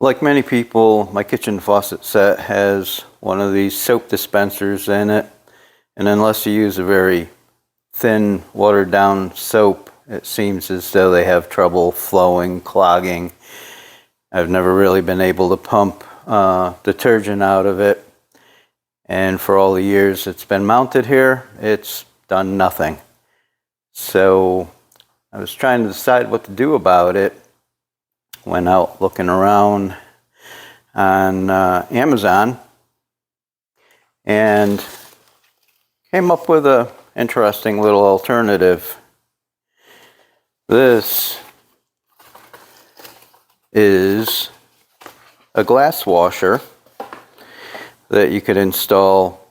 Like many people, my kitchen faucet set has one of these soap dispensers in it, and unless you use a very thin, watered down soap, it seems as though they have trouble flowing, clogging. I've never really been able to pump detergent out of it, and for all the years it's been mounted here, it's done nothing. So I was trying to decide what to do about it. Went out looking around on Amazon and came up with an interesting little alternative. This is a glass washer that you could install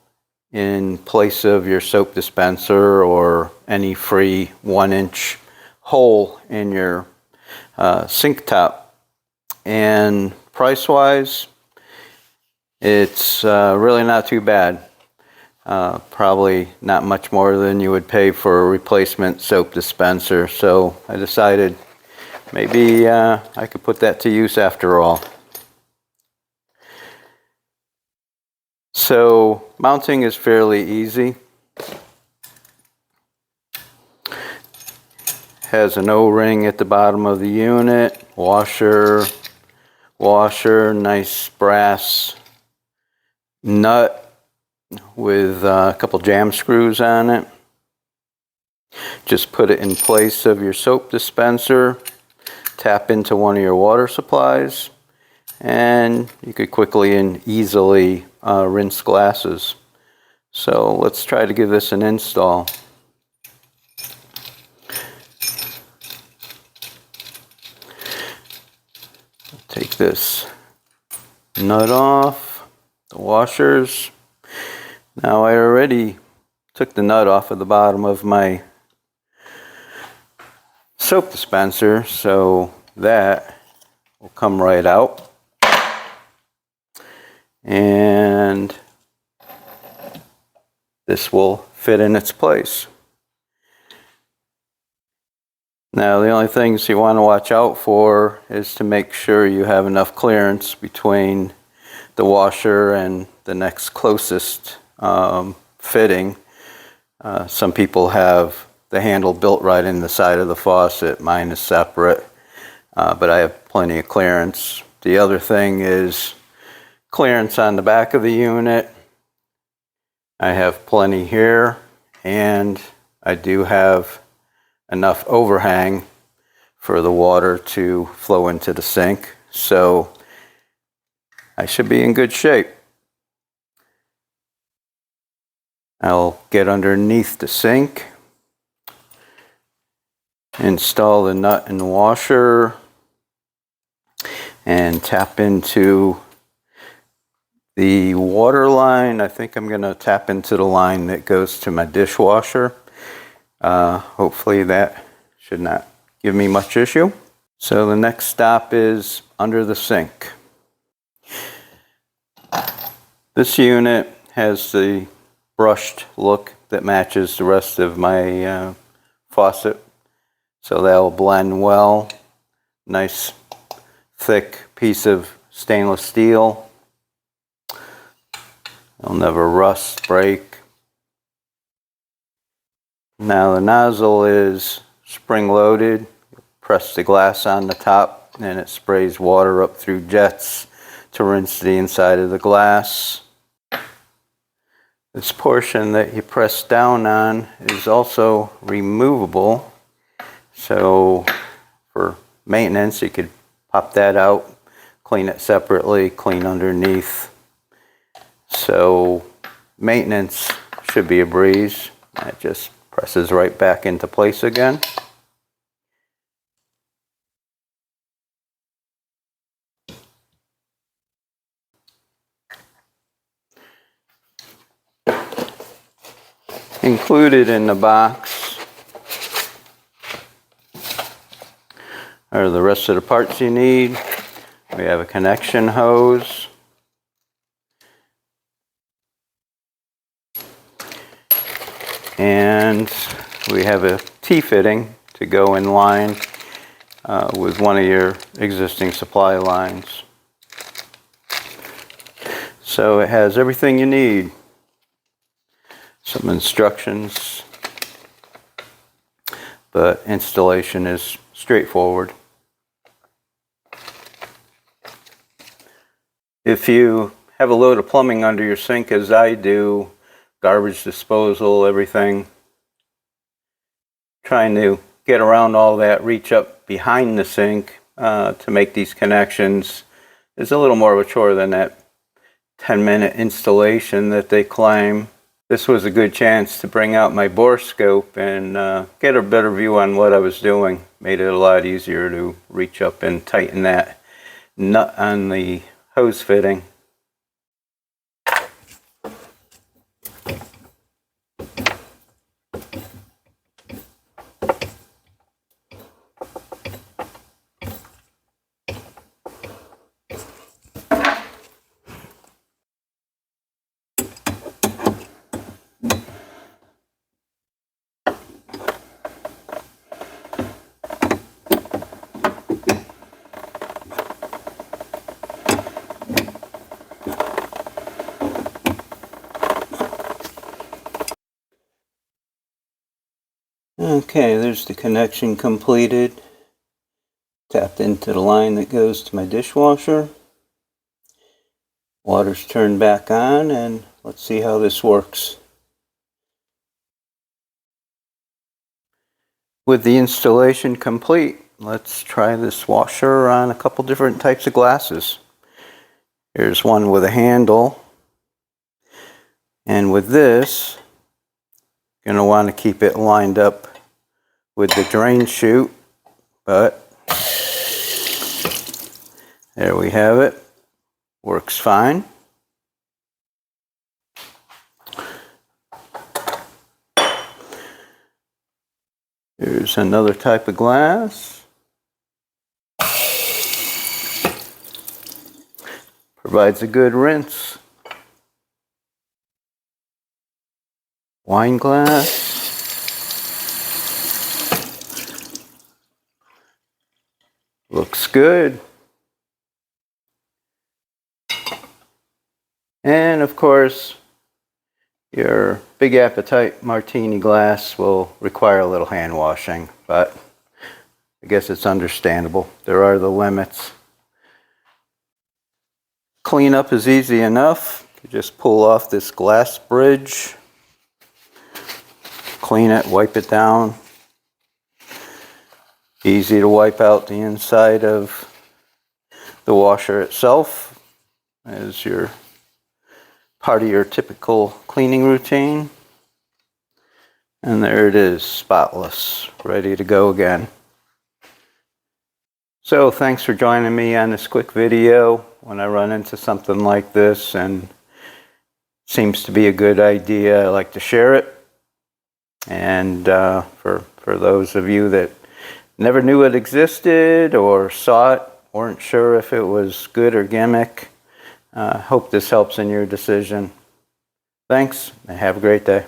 in place of your soap dispenser or any free 1-inch hole in your sink top. And price-wise, it's really not too bad. Probably not much more than you would pay for a replacement soap dispenser. So I decided maybe I could put that to use after all. So mounting is fairly easy. Has an O-ring at the bottom of the unit, washer, nice brass nut with a couple jam screws on it. Just put it in place of your soap dispenser, tap into one of your water supplies, and you could quickly and easily rinse glasses. So let's try to give this an install. Take this nut off, the washers. Now I already took the nut off of the bottom of my soap dispenser, so that will come right out. And this will fit in its place. Now the only things you want to watch out for is to make sure you have enough clearance between the washer and the next closest fitting. Some people have the handle built right in the side of the faucet. Mine is separate, but I have plenty of clearance. The other thing is clearance on the back of the unit. I have plenty here, and I do have enough overhang for the water to flow into the sink, so I should be in good shape. I'll get underneath the sink, install the nut and washer, and tap into the water line. I think I'm going to tap into the line that goes to my dishwasher. Hopefully that should not give me much issue. So the next stop is under the sink. This unit has the brushed look that matches the rest of my faucet, so that will blend well. Nice thick piece of stainless steel. It'll never rust, break. Now the nozzle is spring-loaded. Press the glass on the top and it sprays water up through jets to rinse the inside of the glass. This portion that you press down on is also removable. So for maintenance, you could pop that out, clean it separately, clean underneath. So maintenance should be a breeze. It just presses right back into place again. Included in the box are the rest of the parts you need. We have a connection hose, and we have a T-fitting to go in line with one of your existing supply lines. So it has everything you need. Some instructions, but installation is straightforward. If you have a load of plumbing under your sink, as I do, garbage disposal, everything, trying to get around all that, reach up behind the sink to make these connections is a little more of a chore than that 10-minute installation that they claim. This was a good chance to bring out my borescope and get a better view on what I was doing. Made it a lot easier to reach up and tighten that nut on the hose fitting. Okay, there's the connection completed. Tapped into the line that goes to my dishwasher. Water's turned back on, and let's see how this works. With the installation complete, let's try this washer on a couple different types of glasses. Here's one with a handle. And with this, you're going to want to keep it lined up with the drain chute, but there we have it. Works fine. Here's another type of glass. Provides a good rinse. Wine glass. Looks good. And of course, your big appetite martini glass will require a little hand washing, but I guess it's understandable. There are the limits. Cleanup is easy enough. You just pull off this glass bridge, clean it, wipe it down. Easy to wipe out the inside of the washer itself as your part of your typical cleaning routine. And there it is, spotless, ready to go again. So thanks for joining me on this quick video. When I run into something like this and seems to be a good idea, I like to share it. And for those of you that never knew it existed or saw it, weren't sure if it was good or gimmick, hope this helps in your decision. Thanks, and have a great day.